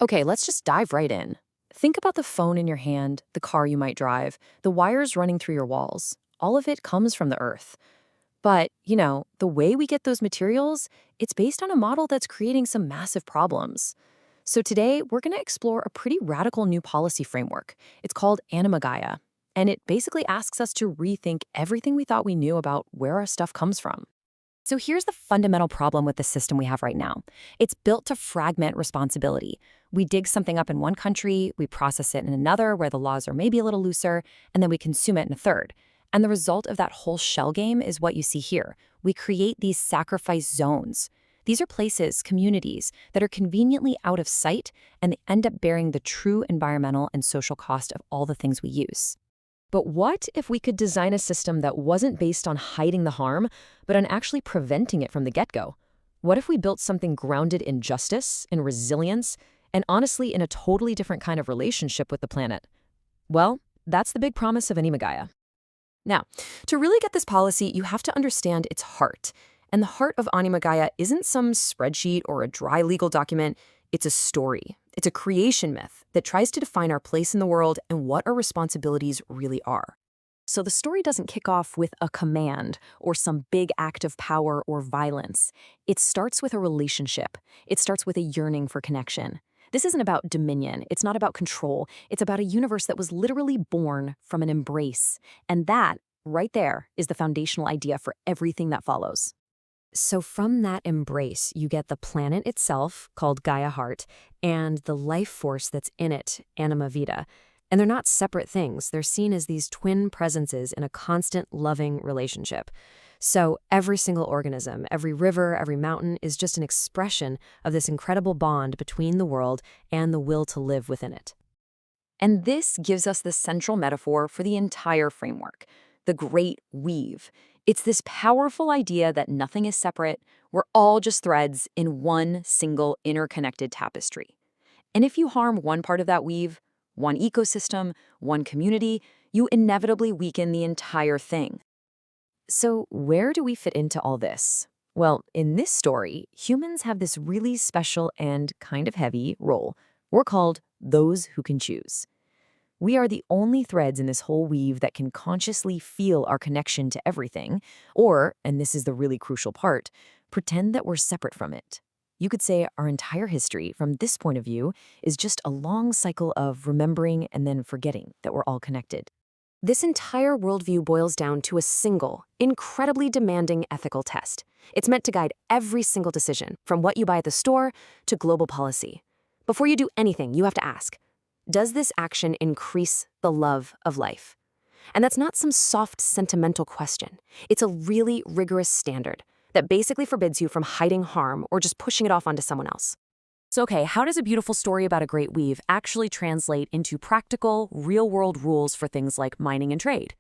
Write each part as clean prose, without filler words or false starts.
Okay, let's just dive right in. Think about the phone in your hand, the car you might drive, the wires running through your walls. All of it comes from the earth. But, the way we get those materials, it's based on a model that's creating some massive problems. So today, we're going to explore a pretty radical new policy framework. It's called Anima Gaia, and it basically asks us to rethink everything we thought we knew about where our stuff comes from. So here's the fundamental problem with the system we have right now. It's built to fragment responsibility. We dig something up in one country, we process it in another where the laws are maybe a little looser, and then we consume it in a third. And the result of that whole shell game is what you see here. We create these sacrifice zones. These are places, communities, that are conveniently out of sight, and they end up bearing the true environmental and social cost of all the things we use. But what if we could design a system that wasn't based on hiding the harm, but on actually preventing it from the get-go? What if we built something grounded in justice, in resilience, and honestly in a totally different kind of relationship with the planet? Well, that's the big promise of Anima Gaia. Now, to really get this policy, you have to understand its heart. And the heart of Anima Gaia isn't some spreadsheet or a dry legal document. It's a story. It's a creation myth that tries to define our place in the world and what our responsibilities really are. So the story doesn't kick off with a command or some big act of power or violence. It starts with a relationship. It starts with a yearning for connection. This isn't about dominion. It's not about control. It's about a universe that was literally born from an embrace. And that, right there, is the foundational idea for everything that follows. So from that embrace, you get the planet itself, called Gaia Heart, and the life force that's in it, Anima Vita. And they're not separate things. They're seen as these twin presences in a constant, loving relationship. So every single organism, every river, every mountain is just an expression of this incredible bond between the world and the will to live within it. And this gives us the central metaphor for the entire framework, the Great Weave. It's this powerful idea that nothing is separate, we're all just threads in one single interconnected tapestry. And if you harm one part of that weave, one ecosystem, one community, you inevitably weaken the entire thing. So where do we fit into all this? Well, in this story, humans have this really special and kind of heavy role. We're called those who can choose. We are the only threads in this whole weave that can consciously feel our connection to everything, or, and this is the really crucial part, pretend that we're separate from it. You could say our entire history, from this point of view, is just a long cycle of remembering and then forgetting that we're all connected. This entire worldview boils down to a single, incredibly demanding ethical test. It's meant to guide every single decision, from what you buy at the store to global policy. Before you do anything, you have to ask, does this action increase the love of life? And that's not some soft, sentimental question. It's a really rigorous standard that basically forbids you from hiding harm or just pushing it off onto someone else. So, okay, how does a beautiful story about a great weave actually translate into practical, real-world rules for things like mining and trade?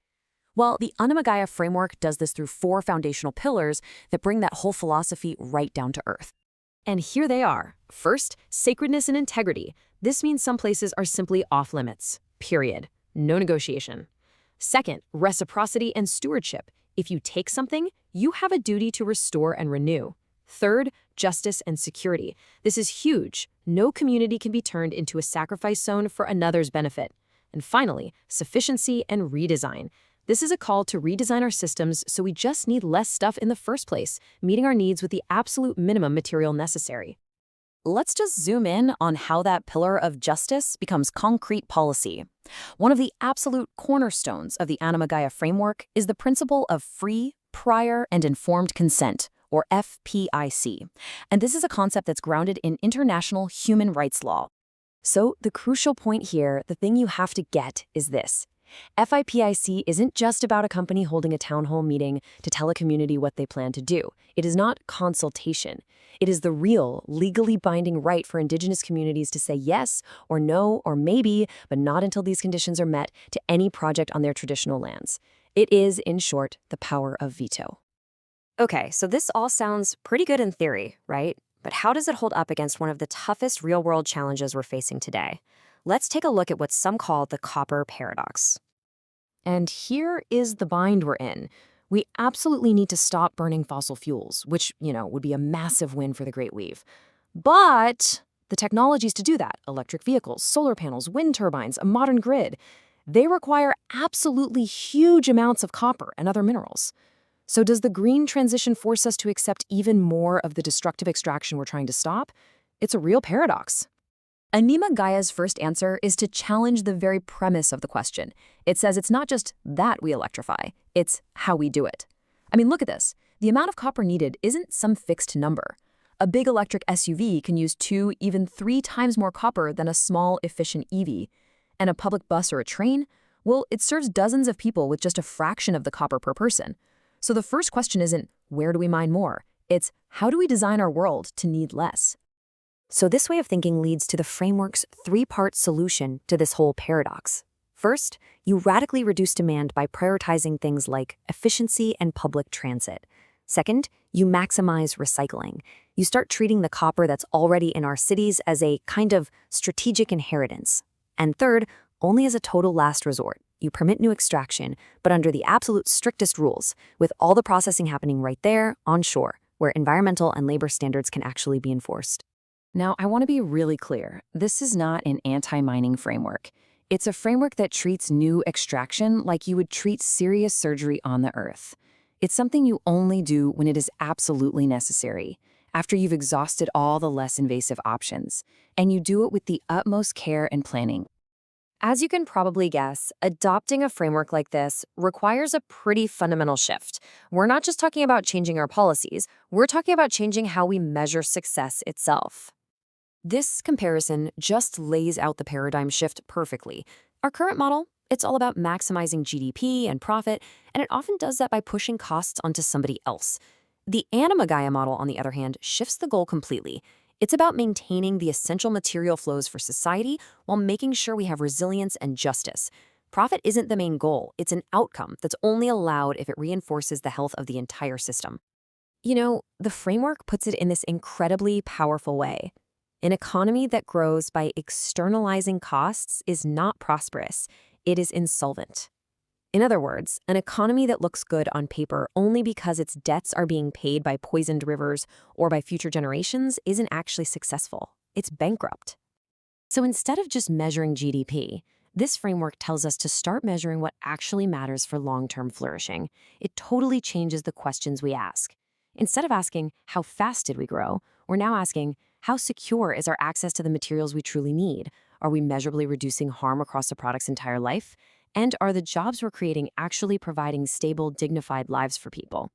Well, the Anima Gaia framework does this through 4 foundational pillars that bring that whole philosophy right down to earth. And here they are. First, sacredness and integrity. This means some places are simply off limits, period. No negotiation. Second, reciprocity and stewardship. If you take something, you have a duty to restore and renew. Third, justice and security. This is huge. No community can be turned into a sacrifice zone for another's benefit. And finally, sufficiency and redesign. This is a call to redesign our systems so we just need less stuff in the first place, meeting our needs with the absolute minimum material necessary. Let's just zoom in on how that pillar of justice becomes concrete policy. One of the absolute cornerstones of the Anima Gaia framework is the principle of free, prior, and informed consent, or FPIC. And this is a concept that's grounded in international human rights law. So the crucial point here, the thing you have to get, is this. FIPIC isn't just about a company holding a town hall meeting to tell a community what they plan to do. It is not consultation. It is the real, legally binding right for Indigenous communities to say yes or no or maybe, but not until these conditions are met, to any project on their traditional lands. It is, in short, the power of veto. Okay, so this all sounds pretty good in theory, right? But how does it hold up against one of the toughest real-world challenges we're facing today? Let's take a look at what some call the copper paradox. And here is the bind we're in. We absolutely need to stop burning fossil fuels, which, would be a massive win for the Great Weave. But the technologies to do that, electric vehicles, solar panels, wind turbines, a modern grid, they require absolutely huge amounts of copper and other minerals. So does the green transition force us to accept even more of the destructive extraction we're trying to stop? It's a real paradox. Anima Gaia's first answer is to challenge the very premise of the question. It says it's not just that we electrify, it's how we do it. I mean, look at this. The amount of copper needed isn't some fixed number. A big electric SUV can use 2, even 3 times more copper than a small, efficient EV. And a public bus or a train? Well, it serves dozens of people with just a fraction of the copper per person. So the first question isn't, where do we mine more? It's, how do we design our world to need less? So this way of thinking leads to the framework's 3-part solution to this whole paradox. First, you radically reduce demand by prioritizing things like efficiency and public transit. Second, you maximize recycling. You start treating the copper that's already in our cities as a kind of strategic inheritance. And third, only as a total last resort. You permit new extraction, but under the absolute strictest rules, with all the processing happening right there, onshore, where environmental and labor standards can actually be enforced. Now, I want to be really clear. This is not an anti-mining framework. It's a framework that treats new extraction like you would treat serious surgery on the earth. It's something you only do when it is absolutely necessary, after you've exhausted all the less invasive options, and you do it with the utmost care and planning. As you can probably guess, adopting a framework like this requires a pretty fundamental shift. We're not just talking about changing our policies, we're talking about changing how we measure success itself. This comparison just lays out the paradigm shift perfectly. Our current model, it's all about maximizing GDP and profit, and it often does that by pushing costs onto somebody else. The Anima Gaia model, on the other hand, shifts the goal completely. It's about maintaining the essential material flows for society while making sure we have resilience and justice. Profit isn't the main goal, it's an outcome that's only allowed if it reinforces the health of the entire system. You know, the framework puts it in this incredibly powerful way. An economy that grows by externalizing costs is not prosperous, it is insolvent. In other words, an economy that looks good on paper only because its debts are being paid by poisoned rivers or by future generations isn't actually successful. It's bankrupt. So instead of just measuring GDP, this framework tells us to start measuring what actually matters for long-term flourishing. It totally changes the questions we ask. Instead of asking, how fast did we grow? We're now asking, how secure is our access to the materials we truly need? Are we measurably reducing harm across the product's entire life? And are the jobs we're creating actually providing stable, dignified lives for people?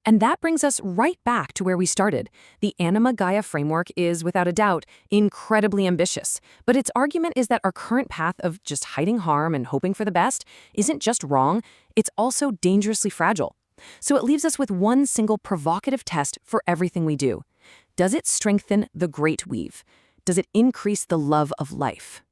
And that brings us right back to where we started. The Anima Gaia framework is, without a doubt, incredibly ambitious. But its argument is that our current path of just hiding harm and hoping for the best isn't just wrong, it's also dangerously fragile. So it leaves us with one single provocative test for everything we do. Does it strengthen the great weave? Does it increase the love of life?